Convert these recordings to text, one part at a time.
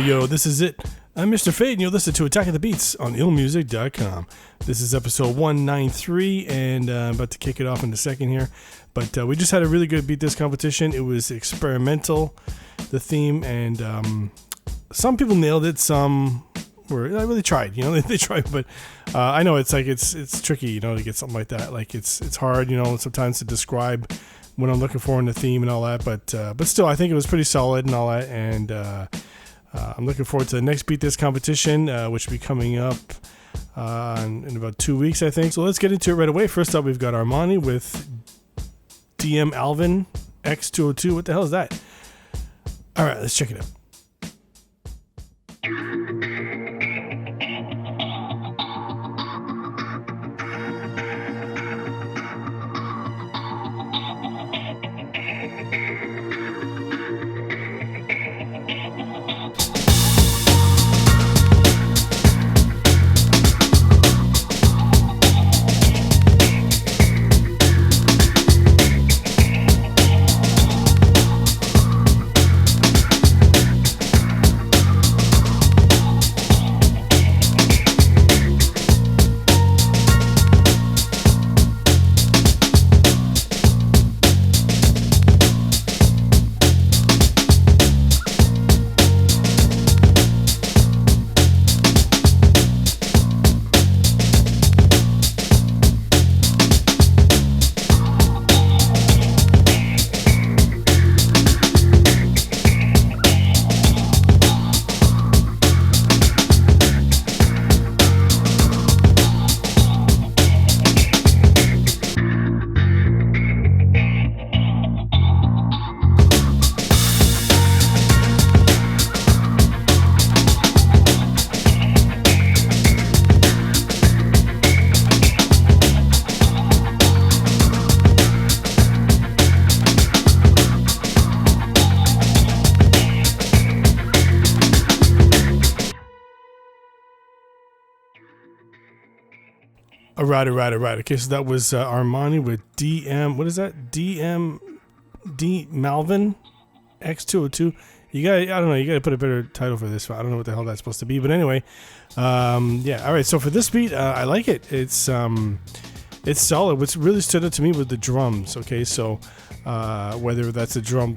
Yo, this is it. I'm Mr. Fade, and you'll listen to Attack of the Beats on IllMuzik.com. This is episode 193, and I'm about to kick it off in a second here. But we just had a really good Beat This competition. It was experimental, the theme, and some people nailed it. Some were, I really tried, they tried. But I know it's tricky, to get something like that. Like it's hard, sometimes to describe what I'm looking for in the theme and all that. But still, I think it was pretty solid and all that. And I'm looking forward to the next Beat This competition, which will be coming up in about 2 weeks, I think. So let's get into it right away. First up, we've got Armani with DM Alvin X202. What the hell is that? All right, let's check it out. Right. Okay, so that was Armani with DM. What is that? DM Malvin X202. I don't know. You got to put a better title for this. I don't know what the hell that's supposed to be. But anyway, yeah. All right. So for this beat, I like it. It's solid. What's really stood out to me was the drums. Okay, so whether that's a drum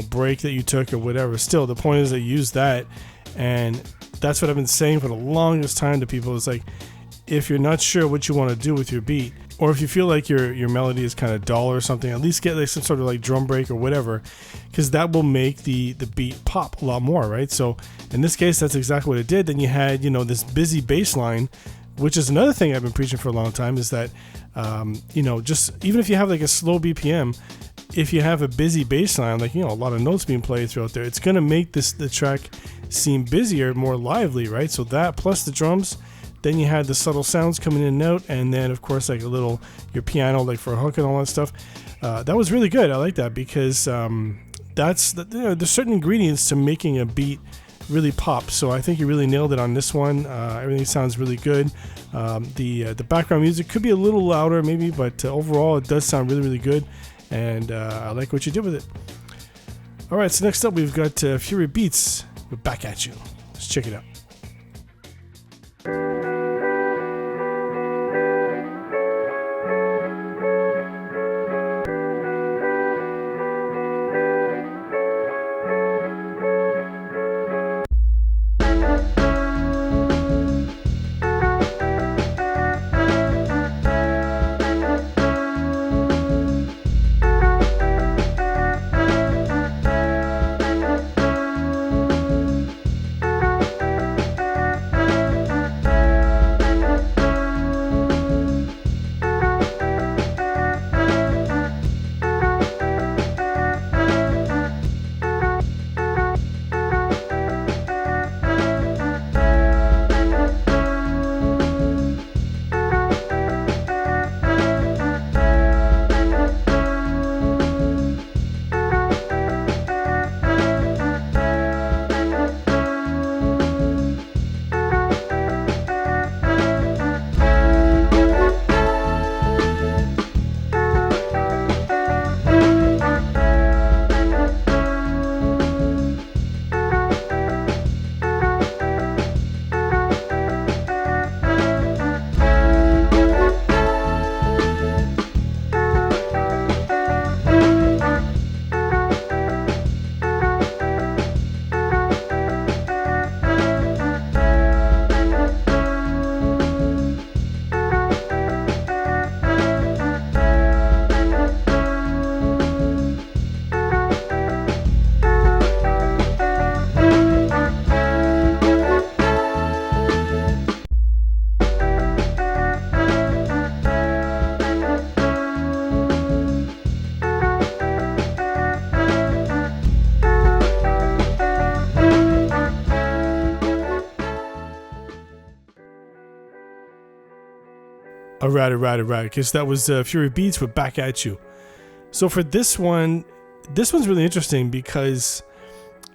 break that you took or whatever, still the point is that you use that, and that's what I've been saying for the longest time to people. It's like, if you're not sure what you want to do with your beat, or if you feel like your melody is kind of dull or something, at least get like some sort of like drum break or whatever, because that will make the beat pop a lot more, right? So in this case, that's exactly what it did. Then you had this busy bass line, which is another thing I've been preaching for a long time, is that just even if you have like a slow BPM, if you have a busy bass line, like a lot of notes being played throughout there, it's gonna make the track seem busier, more lively, right? So that plus the drums. Then you had the subtle sounds coming in and out, and then of course like your piano like for a hook and all that stuff. That was really good. I like that because there's certain ingredients to making a beat really pop. So I think you really nailed it on this one. Everything sounds really good. The background music could be a little louder maybe, but overall it does sound really, really good, and I like what you did with it. All right, so next up we've got Fury Beats with Back At You. Let's check it out. Alright. Okay, so that was Fury Beats with Back At You. So for this one's really interesting because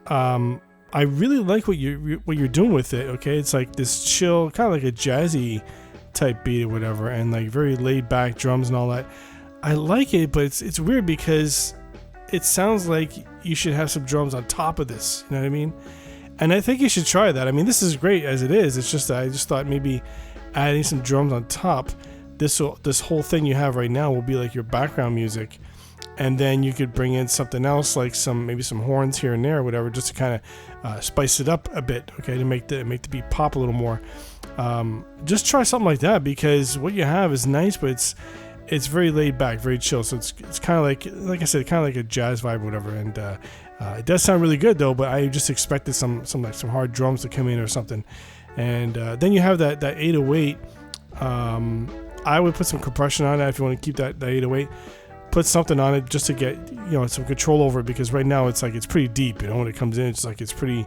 I really like what you're doing with it. Okay, it's like this chill, kind of like a jazzy type beat or whatever, and like very laid back drums and all that. I like it, but it's weird because it sounds like you should have some drums on top of this. You know what I mean? And I think you should try that. I mean, this is great as it is. It's just that I just thought maybe adding some drums on top, this whole thing you have right now will be like your background music, and then you could bring in something else like maybe some horns here and there or whatever, just to kind of spice it up a bit. Okay, to make the beat pop a little more. Just try something like that, because what you have is nice, but it's very laid back, very chill. So it's kind of like I said, kind of like a jazz vibe or whatever. And it does sound really good though. But I just expected some hard drums to come in or something. And then you have that 808. I would put some compression on that if you want to keep that 808. Put something on it just to get some control over it, because right now it's pretty deep. When it comes in, it's pretty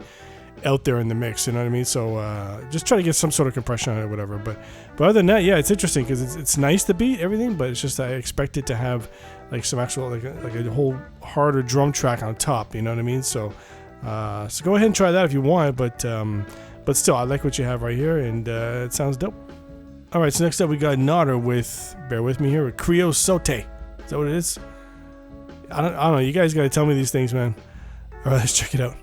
out there in the mix, you know what I mean? So just try to get some sort of compression on it or whatever. But other than that, yeah, it's interesting because it's nice to beat everything, but it's just I expect it to have like some actual like a whole harder drum track on top, you know what I mean? So so go ahead and try that if you want, but still, I like what you have right here, and it sounds dope. All right, so next up we got Nodder with, bear with me here, with Creo Sote. Is that what it is? I don't know. You guys got to tell me these things, man. All right, let's check it out.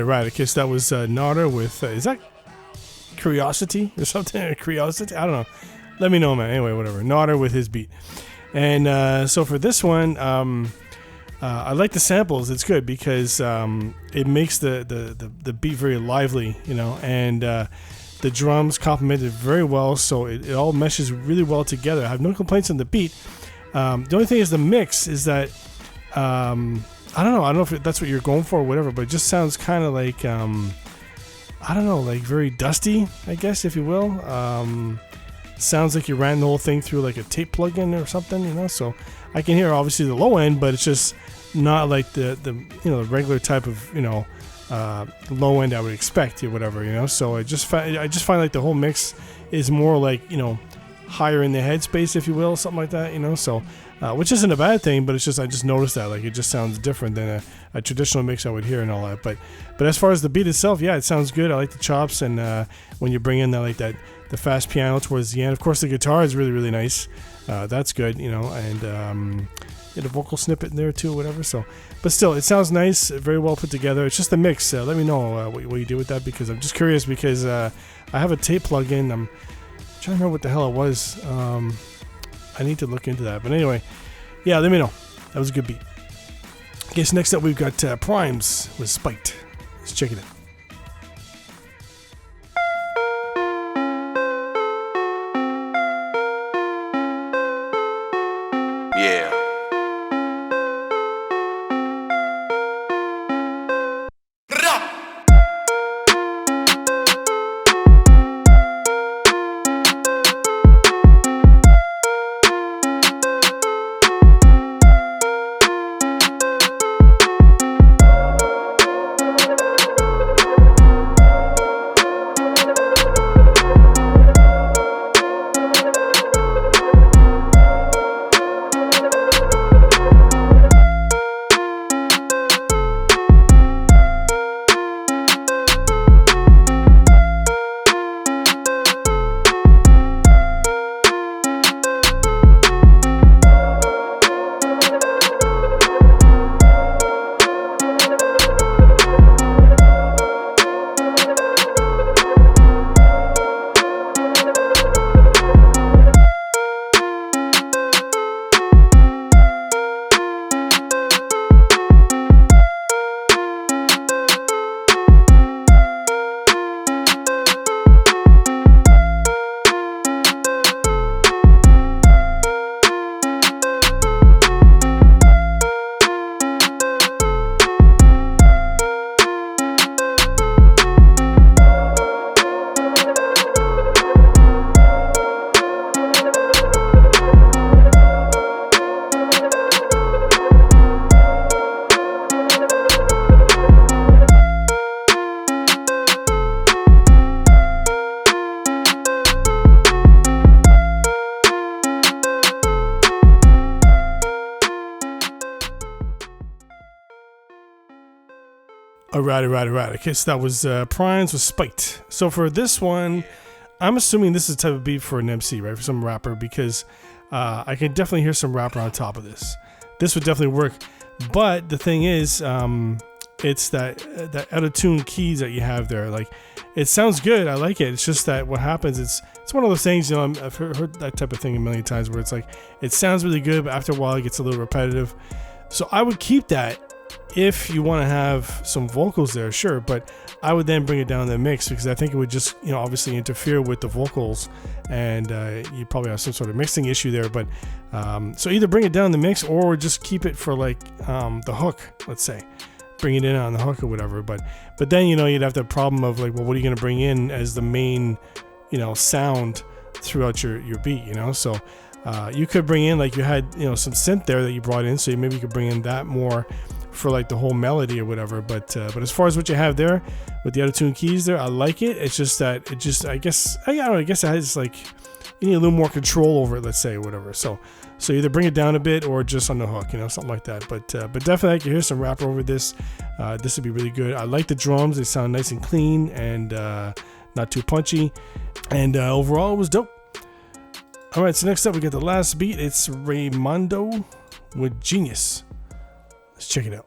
Right. Okay, so that was Nodder with, is that Curiosity or something? Curiosity? I don't know. Let me know, man. Anyway, whatever. Nodder with his beat. And so for this one, I like the samples. It's good because it makes the beat very lively, and the drums complement it very well, so it all meshes really well together. I have no complaints on the beat. The only thing is the mix is that I don't know if that's what you're going for or whatever, but it just sounds kind of like I don't know, like very dusty, I guess, if you will. Sounds like you ran the whole thing through like a tape plug-in or something, so I can hear obviously the low end, but it's just not like the regular type of low end I would expect or whatever, so I just find like the whole mix is more like higher in the headspace, if you will, something like that, so which isn't a bad thing, but it's just I just noticed that like it just sounds different than a traditional mix I would hear and all that. But as far as the beat itself, yeah, it sounds good. I like the chops, and when you bring in the fast piano towards the end, of course the guitar is really, really nice. That's good, and get a vocal snippet in there too, whatever. So, but still, it sounds nice, very well put together. It's just the mix. Let me know what you do with that, because I'm just curious, because I have a tape plug-in. I'm trying to remember what the hell it was. I need to look into that. But anyway, yeah, let me know. That was a good beat. Okay, so next up we've got Primes with Spiked. Let's check it out. Yeah. Alright. Okay, so that was Primes with Spiked. So for this one, I'm assuming this is the type of beat for an MC, right? For some rapper, because I can definitely hear some rapper on top of this. This would definitely work. But the thing is, it's that out of tune keys that you have there. Like, it sounds good. I like it. It's just that what happens, it's one of those things, you know, I've heard that type of thing a million times, where it's like, it sounds really good, but after a while it gets a little repetitive. So I would keep that if you want to have some vocals there, sure, but I would then bring it down in the mix, because I think it would just, you know, obviously interfere with the vocals, and you probably have some sort of mixing issue there. But so either bring it down in the mix, or just keep it for like the hook, let's say, bring it in on the hook or whatever. But then, you know, you'd have the problem of like, well, what are you going to bring in as the main, you know, sound throughout your beat, you know? So you could bring in, like, you had, you know, some synth there that you brought in, so maybe you could bring in that more for like the whole melody or whatever. But as far as what you have there with the out-of-tune keys there, I like it. It's just that it just, I guess it has, like, you need a little more control over it, let's say, or whatever. So either bring it down a bit or just on the hook, you know, something like that. But definitely I can hear some rap over this. This would be really good. I like the drums. They sound nice and clean, and not too punchy. And overall, it was dope. All right, so next up we got the last beat. It's Raymondo with Genius. Let's check it out.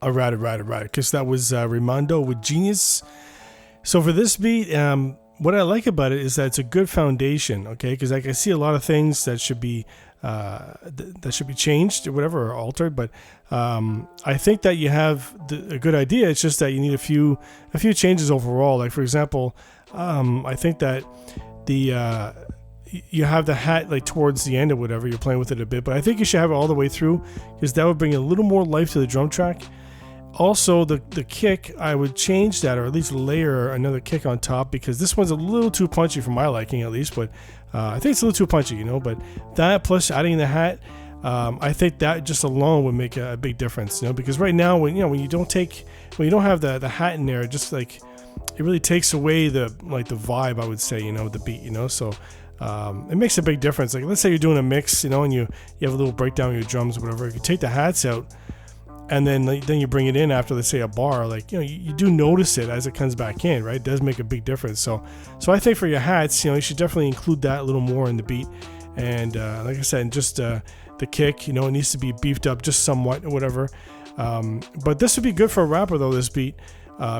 All right. Because that was Raimondo with Genius. So for this beat, what I like about it is that it's a good foundation. Okay, because like I see a lot of things that should be changed or whatever, or altered. But I think that you have a good idea. It's just that you need a few changes overall. Like for example, I think that you have the hat like towards the end or whatever, you're playing with it a bit, but I think you should have it all the way through, because that would bring a little more life to the drum track. Also, the kick, I would change that, or at least layer another kick on top, because this one's a little too punchy for my liking, at least. But I think it's a little too punchy, But that plus adding the hat, I think that just alone would make a big difference, Because right now, when you don't have the hat in there, just like it really takes away the vibe, I would say, the beat, So it makes a big difference. Like let's say you're doing a mix, and you have a little breakdown of your drums or whatever. If you take the hats out, and then you bring it in after, let's say, a bar, like you do notice it as it comes back in, right? It does make a big difference. So I think for your hats, you should definitely include that a little more in the beat. And like I said, just the kick, it needs to be beefed up just somewhat or whatever. But this would be good for a rapper though, this beat,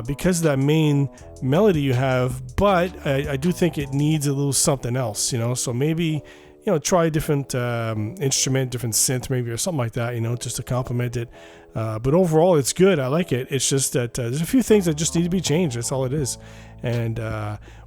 because of that main melody you have. But I do think it needs a little something else, So maybe try a different instrument, different synth maybe, or something like that, just to complement it. But overall, it's good. I like it. It's just that there's a few things that just need to be changed. That's all it is. And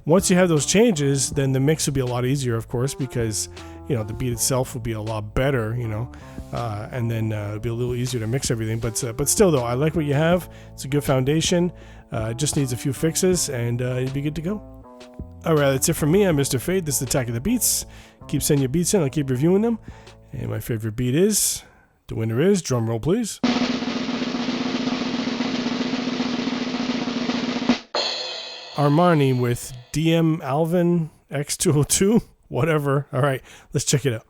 once you have those changes, then the mix will be a lot easier, of course, because the beat itself will be a lot better, and then it'll be a little easier to mix everything. But still, though, I like what you have. It's a good foundation. It just needs a few fixes, and you'll be good to go. All right, that's it from me. I'm Mr. Fade. This is Attack of the Beats. Keep sending your beats in. I'll keep reviewing them. And my favorite beat is, the winner is, drum roll please, Armani with DM Alvin X202, whatever. All right, let's check it out.